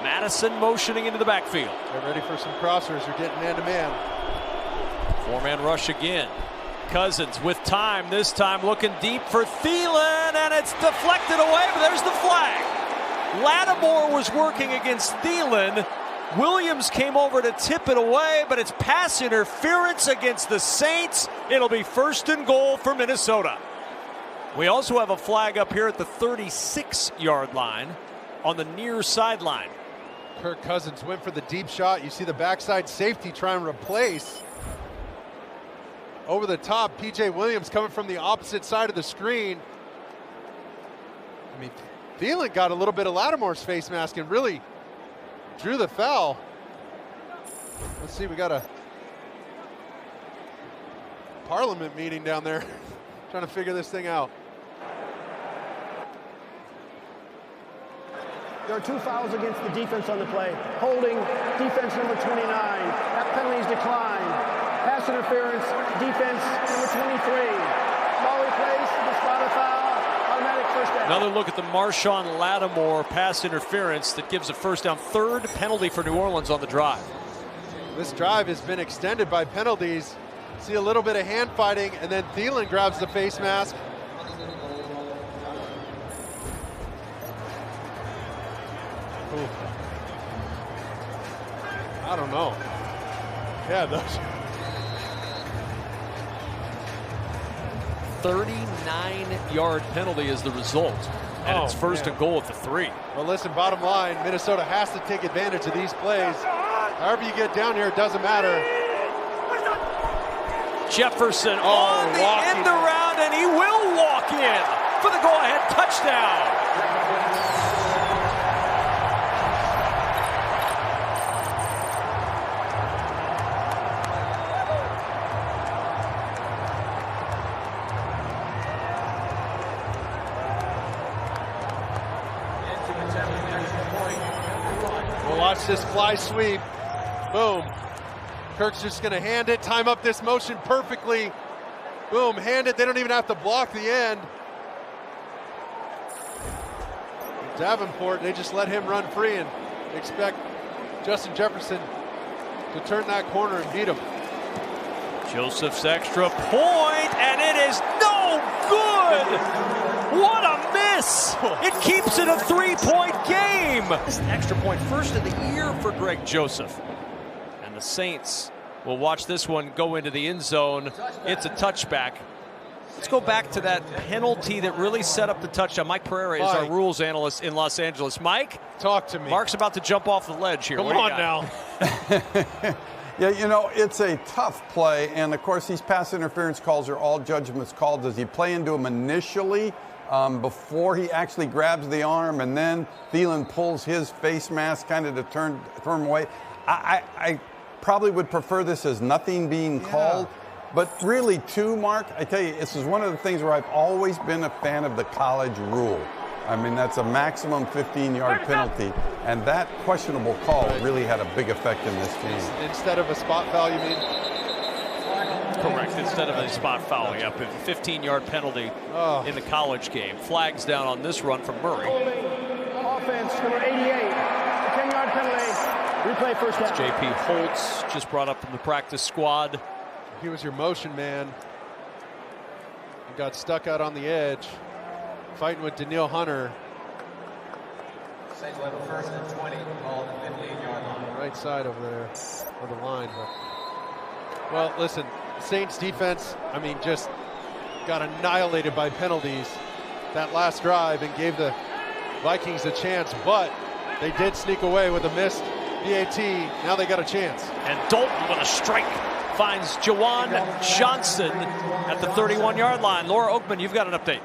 Madison motioning into the backfield. Get ready for some crossers. You're getting man-to-man. Four-man rush again. Cousins with time, this time looking deep for Thielen, and it's deflected away, but there's the flag. Lattimore was working against Thielen. Williams came over to tip it away, but it's pass interference against the Saints. It'll be 1st and goal for Minnesota. We also have a flag up here at the 36-yard line on the near sideline. Kirk Cousins went for the deep shot. You see the backside safety try and replace. Over the top, P.J. Williams coming from the opposite side of the screen. I mean, Thielen got a little bit of Lattimore's face mask and really drew the foul. Let's see, we got a parliament meeting down there trying to figure this thing out. There are 2 fouls against the defense on the play. Holding, defense number 29. That penalty is declined. Pass interference, defense number 23. Ball replaced, the spot of foul, automatic first down. Another look at the Marshawn Lattimore pass interference that gives a first down. 3rd penalty for New Orleans on the drive. This drive has been extended by penalties. See a little bit of hand fighting, and then Thielen grabs the face mask. Ooh. I don't know. Yeah, those 39-yard penalty is the result. And it's 1st and goal at the 3. Well, listen, bottom line, Minnesota has to take advantage of these plays. However you get down here, it doesn't matter. Jefferson on the end around, and he will walk in for the go-ahead touchdown. We'll watch this fly sweep. Boom. Kirk's just going to hand it, time up this motion perfectly. Boom, hand it. They don't even have to block the end. Davenport, they just let him run free and expect Justin Jefferson to turn that corner and beat him. Joseph's extra point, and it is no good. What a miss. It keeps it a 3-point game. Extra point, first of the year for Greg Joseph. And the Saints will watch this one go into the end zone. It's a touchback. Let's go back to that penalty that really set up the touchdown. Mike Pereira is our rules analyst in Los Angeles. Mike? Talk to me. Mark's about to jump off the ledge here. Come on now. Yeah, you know, it's a tough play, and of course these pass interference calls are all judgments called. Does he play into him initially before he actually grabs the arm, and then Thielen pulls his face mask kind of to turn him away? I probably would prefer this as nothing being called. But really, too, Mark, I tell you, this is one of the things where I've always been a fan of the college rule. I mean, that's a maximum 15-yard penalty, and that questionable call really had a big effect in this game. Instead of a spot foul, you mean? Correct, instead of a spot foul. Yep, a 15-yard penalty in the college game. Flags down on this run from Murray. Offense, number 88, 10-yard penalty. Replay first down. J.P. Holtz just brought up from the practice squad. He was your motion man. He got stuck out on the edge, fighting with Daniil Hunter. Saints will have a 1st and 20, ball at the 15-yard line. Right side over there of the line. But, well, listen, Saints defense, I mean, just got annihilated by penalties that last drive and gave the Vikings a chance, but they did sneak away with a missed PAT. Now they got a chance. And Dalton with a strike finds Jawan Johnson at the 31-yard line. Laura Oakman, you've got an update.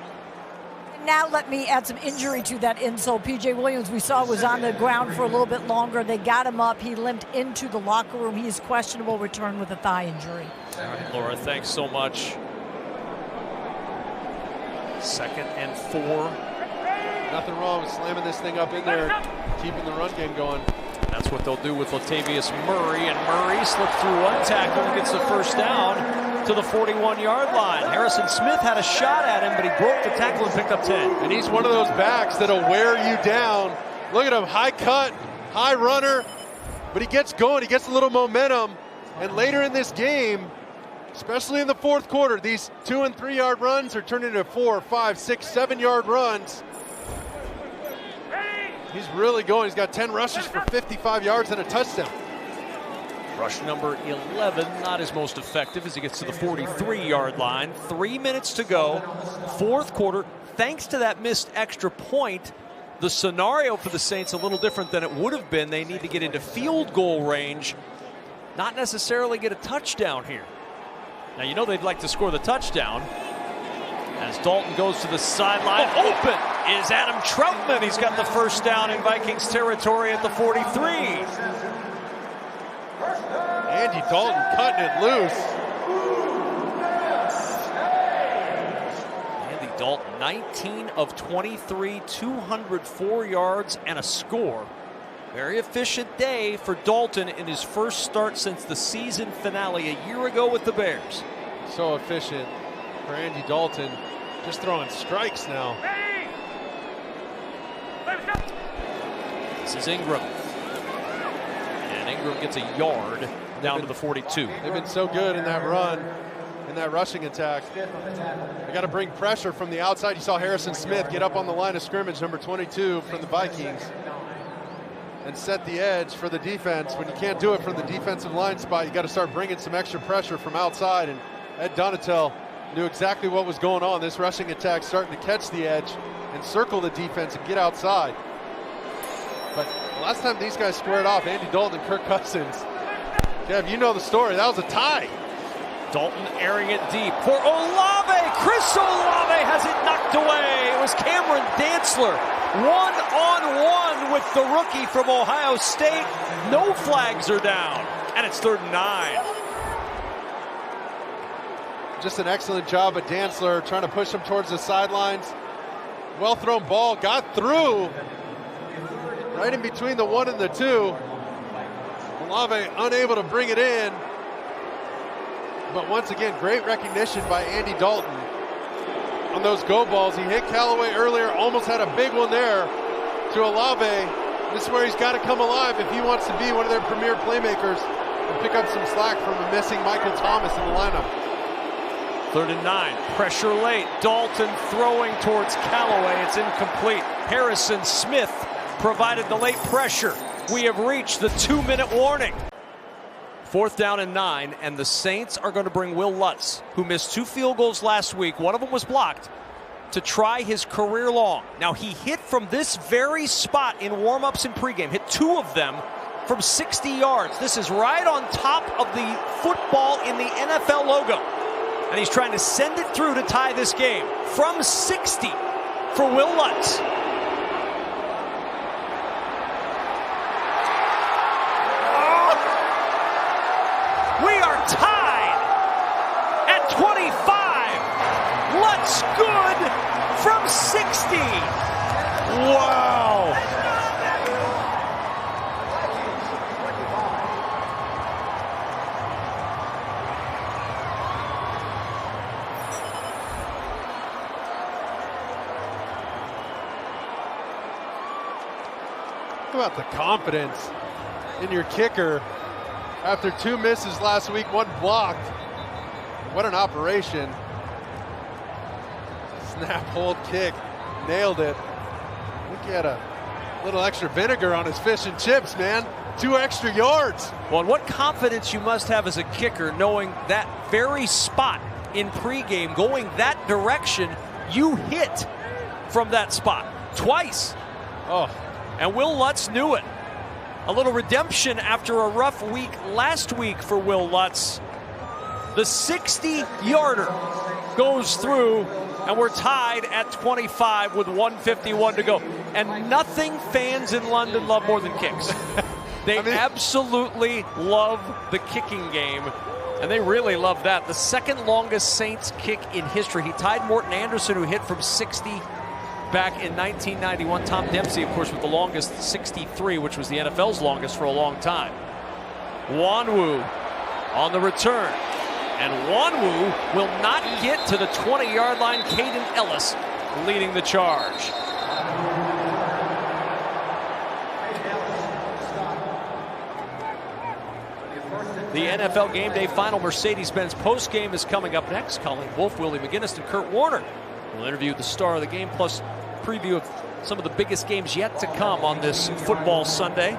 Now let me add some injury to that insole. P.J. Williams, we saw, was on the ground for a little bit longer. They got him up. He limped into the locker room. He is questionable, return with a thigh injury. All right, Laura, thanks so much. 2nd and 4. Nothing wrong with slamming this thing up in there, keeping the run game going. That's what they'll do with Latavius Murray, and Murray slipped through one tackle and gets the first down to the 41-yard line. Harrison Smith had a shot at him, but he broke the tackle and picked up 10. And he's one of those backs that'll wear you down. Look at him, high cut, high runner, but he gets going, he gets a little momentum, and later in this game, especially in the fourth quarter, these 2 and 3 yard runs are turning into 4, 5, 6, 7 yard runs. He's really going. He's got 10 rushes for 55 yards and a touchdown. Rush number 11, not his most effective as he gets to the 43-yard line. 3 minutes to go, fourth quarter. Thanks to that missed extra point, the scenario for the Saints a little different than it would have been. They need to get into field goal range, not necessarily get a touchdown here. Now, you know they'd like to score the touchdown. As Dalton goes to the sideline, open is Adam Troutman. He's got the first down in Vikings territory at the 43. Andy Dalton cutting it loose. Andy Dalton, 19 of 23, 204 yards and a score. Very efficient day for Dalton in his first start since the season finale a year ago with the Bears. So efficient for Andy Dalton, just throwing strikes now. This is Ingram. And Ingram gets a yard down to the 42. They've been so good in that run, in that rushing attack. They got to bring pressure from the outside. You saw Harrison Smith get up on the line of scrimmage, number 22 from the Vikings, and set the edge for the defense. When you can't do it from the defensive line spot, you got to start bringing some extra pressure from outside. And Ed Donatel knew exactly what was going on. This rushing attack starting to catch the edge and circle the defense and get outside. But last time these guys squared off, Andy Dalton and Kirk Cousins, Kev, you know the story. That was a tie. Dalton airing it deep for Olave. Chris Olave has it knocked away. It was Cameron Dantzler, one-on-one with the rookie from Ohio State. No flags are down, and it's 3rd and 9. Just an excellent job at Dantzler, trying to push him towards the sidelines. Well thrown ball, got through, right in between the 1 and the 2. Olave unable to bring it in. But once again, great recognition by Andy Dalton on those go balls. He hit Callaway earlier, almost had a big one there to Olave. This is where he's got to come alive if he wants to be one of their premier playmakers and pick up some slack from a missing Michael Thomas in the lineup. 3rd and 9, pressure late. Dalton throwing towards Callaway. It's incomplete. Harrison Smith provided the late pressure. We have reached the 2-minute warning. 4th down and 9, and the Saints are going to bring Will Lutz, who missed 2 field goals last week. One of them was blocked, to try his career long. Now, he hit from this very spot in warm-ups and pregame, hit 2 of them from 60 yards. This is right on top of the football in the NFL logo. And he's trying to send it through to tie this game from 60 for Will Lutz. We are tied at 25. Lutz good from 60. Wow. How about the confidence in your kicker after 2 misses last week, 1 blocked? What an operation. Snap, hold, kick, nailed it. I think he had a little extra vinegar on his fish and chips, man. 2 extra yards. Well, and what confidence you must have as a kicker knowing that very spot in pregame, going that direction, you hit from that spot twice. Oh. And Will Lutz knew it. A little redemption after a rough week last week for Will Lutz. The 60-yarder goes through, and we're tied at 25 with 1:51 to go. And nothing fans in London love more than kicks. They absolutely love the kicking game, and they really love that. The second longest Saints kick in history. He tied Morton Anderson, who hit from 60 back in 1991. Tom Dempsey, of course, with the longest, 63, which was the NFL's longest for a long time. Wanwu on the return. And Wanwu will not get to the 20-yard line. Caden Ellis leading the charge. The NFL Game Day Final Mercedes-Benz postgame is coming up next. Colleen Wolfe, Willie McGinnis, and Kurt Warner will interview the star of the game, plus preview of some of the biggest games yet to come on this football Sunday.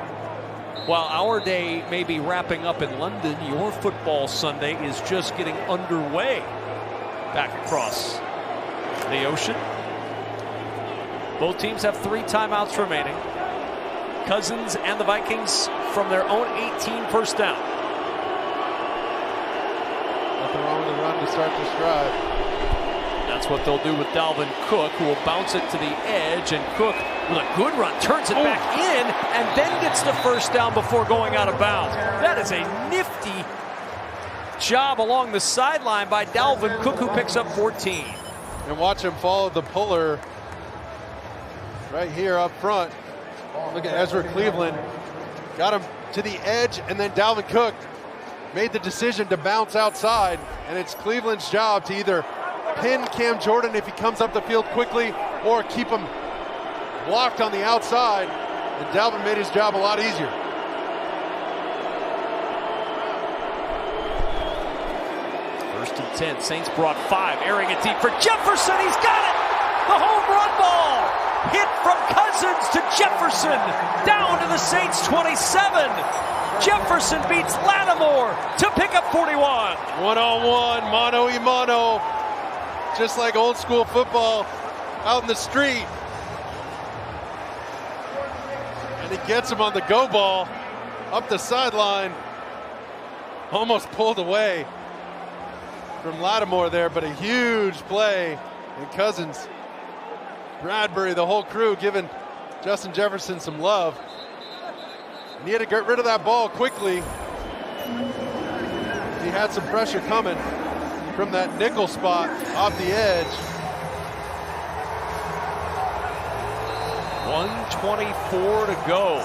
While our day may be wrapping up in London, your football Sunday is just getting underway back across the ocean. Both teams have 3 timeouts remaining. Cousins and the Vikings from their own 18 first down. Nothing wrong with the run to start this drive. That's what they'll do with Dalvin Cook, who will bounce it to the edge, and Cook with a good run turns it back in and then gets the first down before going out of bounds. That is a nifty job along the sideline by Dalvin Cook, who picks up 14. And watch him follow the puller right here up front. Look at Ezra Cleveland. Got him to the edge, and then Dalvin Cook made the decision to bounce outside, and it's Cleveland's job to either pin Cam Jordan if he comes up the field quickly or keep him blocked on the outside, and Dalvin made his job a lot easier. First and 10, Saints brought 5, airing it deep for Jefferson. He's got it! The home run ball! Hit from Cousins to Jefferson, down to the Saints 27. Jefferson beats Lattimore to pick up 41. One-on-one, mano-a-mano, just like old school football out in the street. And he gets him on the go ball up the sideline. Almost pulled away from Lattimore there, but a huge play. And Cousins, Bradbury, the whole crew giving Justin Jefferson some love. And he had to get rid of that ball quickly. He had some pressure coming from that nickel spot off the edge. 1:24 to go.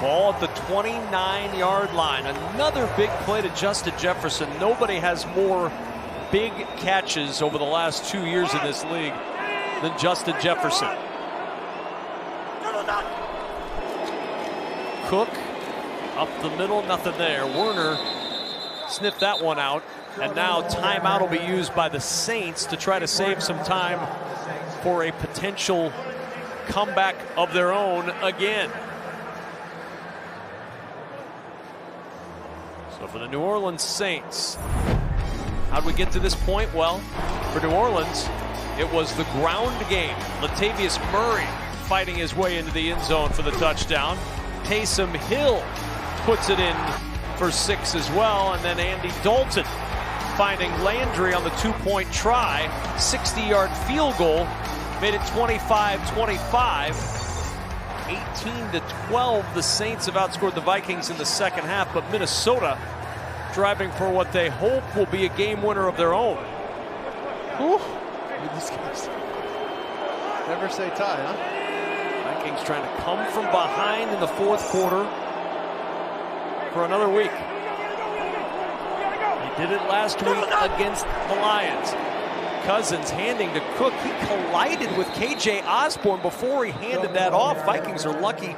Ball at the 29-yard line. Another big play to Justin Jefferson. Nobody has more big catches over the last 2 years in this league than Justin Jefferson. Cook up the middle, nothing there. Werner sniffed that one out, and now timeout will be used by the Saints to try to save some time for a potential comeback of their own again. So for the New Orleans Saints, how'd we get to this point? Well, for New Orleans, it was the ground game. Latavius Murray fighting his way into the end zone for the touchdown. Taysom Hill puts it in for 6 as well, and then Andy Dalton finding Landry on the 2-point try. 60-yard field goal made it 25-25. 18-12, the Saints have outscored the Vikings in the second half, but Minnesota driving for what they hope will be a game winner of their own. Whew. These guys never say tie, huh? Vikings trying to come from behind in the fourth quarter for another week. He did it last week against the Lions. Cousins handing to Cook. He collided with KJ Osborne before he handed that off. Vikings are lucky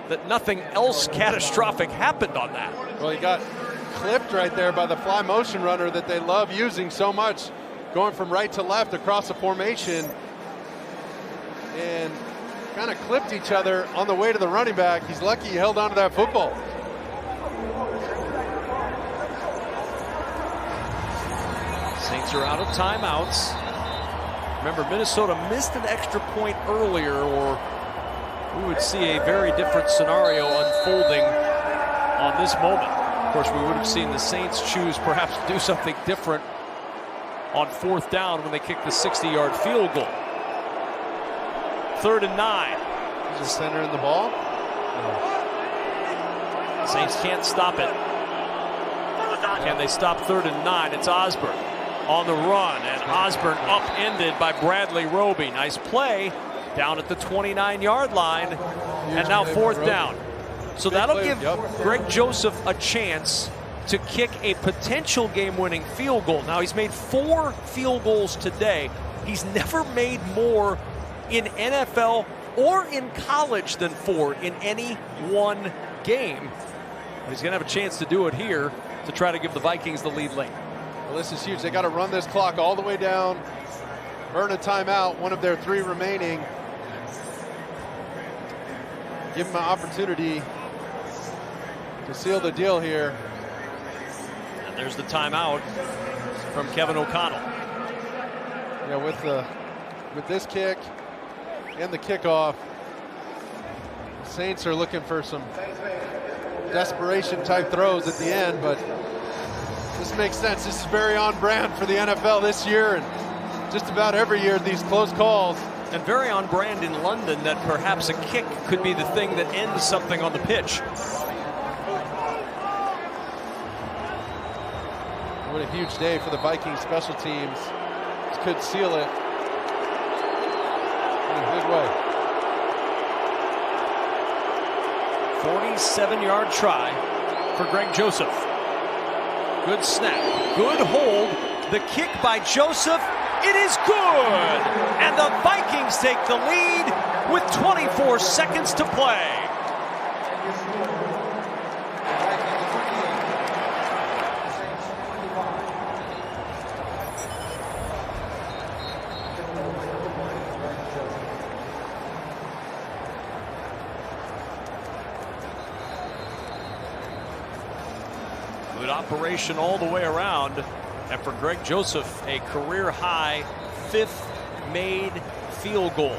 that nothing else catastrophic happened on that. Well, he got clipped right there by the fly motion runner that they love using so much, going from right to left across the formation, and kind of clipped each other on the way to the running back. He's lucky he held on to that football. Saints are out of timeouts. Remember, Minnesota missed an extra point earlier, or we would see a very different scenario unfolding on this moment. Of course, we would have seen the Saints choose perhaps to do something different on 4th down when they kicked the 60-yard field goal. 3rd and 9. He's just centering the ball. The Saints can't stop it. Can they stop 3rd and 9? It's Osborne on the run, and Osborne upended by Bradley Roby. Nice play down at the 29-yard line, and now 4th down. So that'll give Greg Joseph a chance to kick a potential game-winning field goal. Now, he's made 4 field goals today. He's never made more in NFL or in college than 4 in any one game. But he's going to have a chance to do it here to try to give the Vikings the lead late. Well, this is huge. They got to run this clock all the way down, burn a timeout, one of their 3 remaining. Give them an opportunity to seal the deal here. And there's the timeout from Kevin O'Connell. Yeah, with this kick and the kickoff, the Saints are looking for some desperation type throws at the end, but this makes sense. This is very on brand for the NFL this year and just about every year, these close calls. And very on brand in London that perhaps a kick could be the thing that ends something on the pitch. What a huge day for the Vikings special teams. This could seal it in a big way. 47-yard try for Greg Joseph. Good snap, good hold. The kick by Joseph, it is good! And the Vikings take the lead with 24 seconds to play. Good operation all the way around. And for Greg Joseph, a career-high 5th made field goal.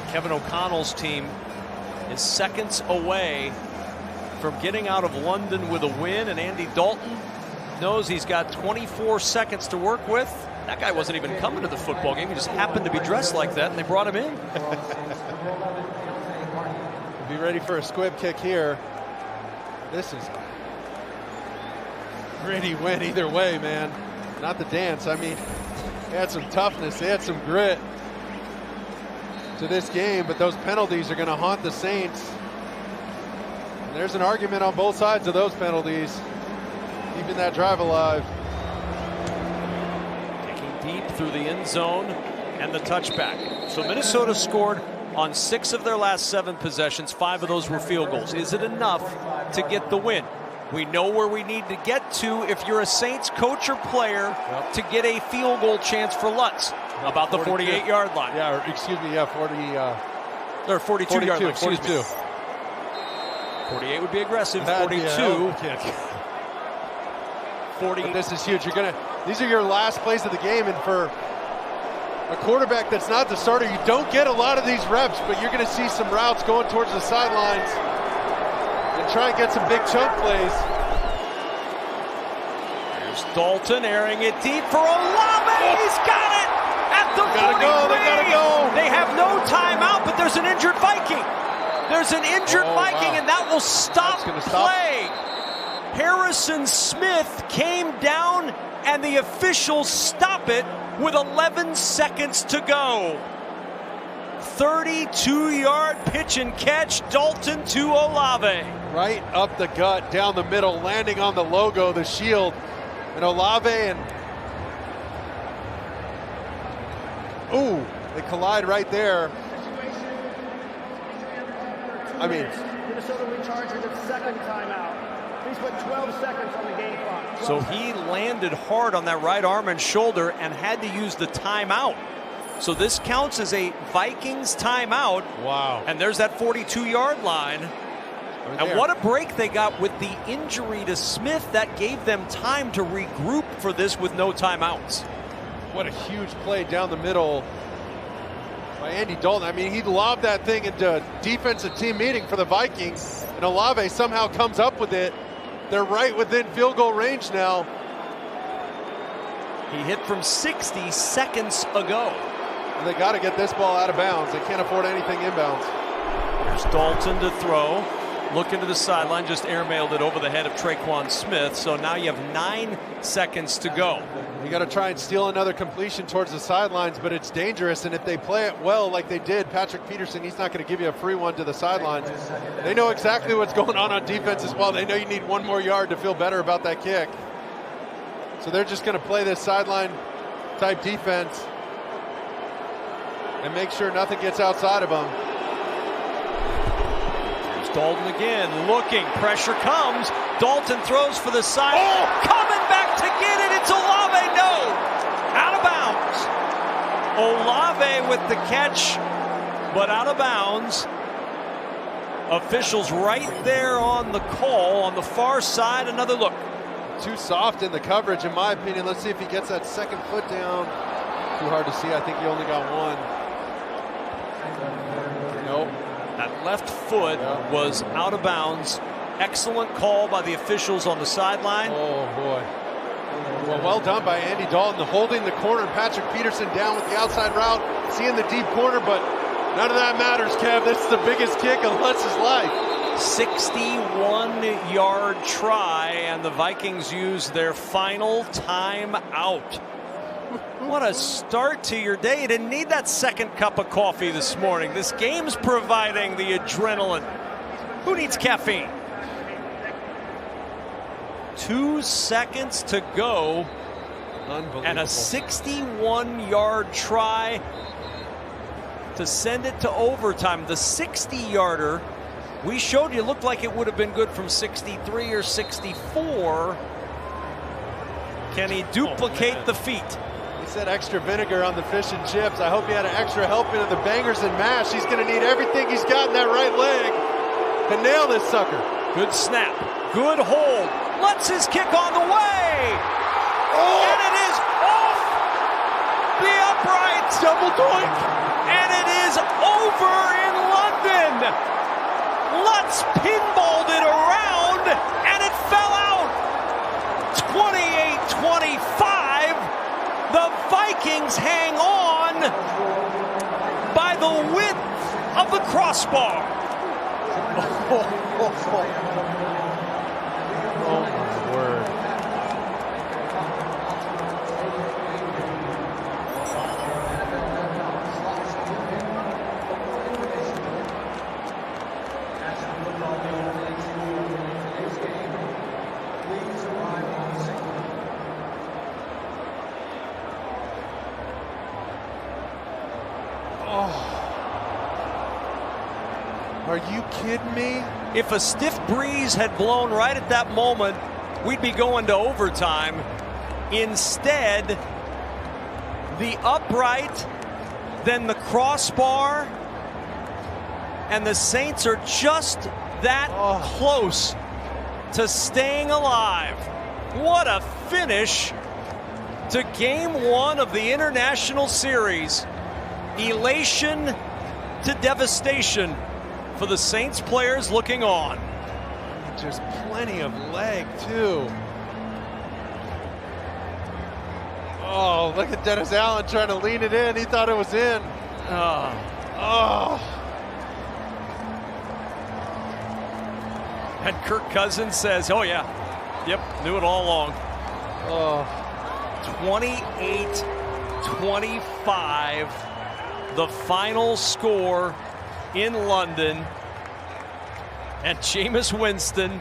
Kevin O'Connell's team is seconds away from getting out of London with a win, and Andy Dalton knows he's got 24 seconds to work with. That guy wasn't even coming to the football game. He just happened to be dressed like that, and they brought him in. Be ready for a squib kick here. This is a gritty win either way, man. Not the dance. I mean, they had some toughness. They had some grit to this game, but those penalties are going to haunt the Saints. And there's an argument on both sides of those penalties, keeping that drive alive. Taking deep through the end zone and the touchback. So Minnesota scored on 6 of their last 7 possessions. 5 of those were field goals. Is it enough to get the win? We know where we need to get to if you're a Saints coach or player to get a field goal chance for Lutz. About the 48-yard line. Yeah, excuse me, yeah, 42-yard line, excuse 42. me. 48 would be aggressive, 42. Yeah, 40. But this is huge. These are your last plays of the game, and for a quarterback that's not the starter, you don't get a lot of these reps, but you're going to see some routes going towards the sidelines and try and get some big chunk plays. Here's Dalton airing it deep for Olave. He's got it at the 43. They gotta go. They have no timeout, but there's an injured Viking. There's an injured Viking, and that will stop play. Harrison Smith came down, and the officials stop it with 11 seconds to go. 32-yard pitch and catch, Dalton to Olave. Right up the gut, down the middle, landing on the logo, the shield. And Olave and... Ooh, they collide right there. I mean... Minnesota recharges its second timeout. Please put 12 seconds on the game clock. So he landed hard on that right arm and shoulder and had to use the timeout. So this counts as a Vikings timeout. Wow. And there's that 42-yard line. And what a break they got with the injury to Smith. That gave them time to regroup for this with no timeouts. What a huge play down the middle by Andy Dalton. I mean, he lobbed that thing into defensive team meeting for the Vikings, and Olave somehow comes up with it. They're right within field goal range now. He hit from 60 seconds ago. And they got to get this ball out of bounds. They can't afford anything inbounds. There's Dalton to throw. Looking to the sideline, just airmailed it over the head of Traquan Smith. So now you have 9 seconds to go. You got to try and steal another completion towards the sidelines, but it's dangerous. And if they play it well like they did, Patrick Peterson, he's not going to give you a free one to the sidelines. They know exactly what's going on defense as well. They know you need 1 more yard to feel better about that kick. So they're just going to play this sideline type defense and make sure nothing gets outside of them. Here's Dalton again, looking, pressure comes. Dalton throws for the side. Oh, coming back to get it. It's Olave. No, out of bounds. Olave with the catch, but out of bounds. Officials right there on the call on the far side. Another look. Too soft in the coverage, in my opinion. Let's see if he gets that second foot down. Too hard to see. I think he only got one. Nope. That left foot was out of bounds. Excellent call by the officials on the sideline. Oh, boy. Well done by Andy Dalton, holding the corner. Patrick Peterson down with the outside route, seeing the deep corner, but none of that matters, Kev. This is the biggest kick of Lutz's life. 61-yard try, and the Vikings use their final timeout. What a start to your day. You didn't need that second cup of coffee this morning. This game's providing the adrenaline. Who needs caffeine? 2 seconds to go. Unbelievable. And a 61-yard try to send it to overtime. The 60-yarder we showed you looked like it would have been good from 63 or 64. Can he duplicate the feat? He said extra vinegar on the fish and chips. I hope he had an extra helping of the bangers and mash. He's going to need everything he's got in that right leg to nail this sucker. Good snap. Good hold. Lets his kick on the way. Oh. And it is off the upright. Double doink. And it is over in London. Lutz pinballed it around, and it fell out. 28-25. The Vikings hang on by the width of the crossbar. Oh, my word. Are you kidding me? If a stiff breeze had blown right at that moment, we'd be going to overtime. Instead, the upright, then the crossbar, and the Saints are just that close to staying alive. What a finish to Game 1 of the International Series. Elation to devastation for the Saints players looking on. Just plenty of leg, too. Oh, look at Dennis Allen trying to lean it in. He thought it was in. And Kirk Cousins says, oh, yeah. Yep, knew it all along. 28-25. The final score in London, and Jameis Winston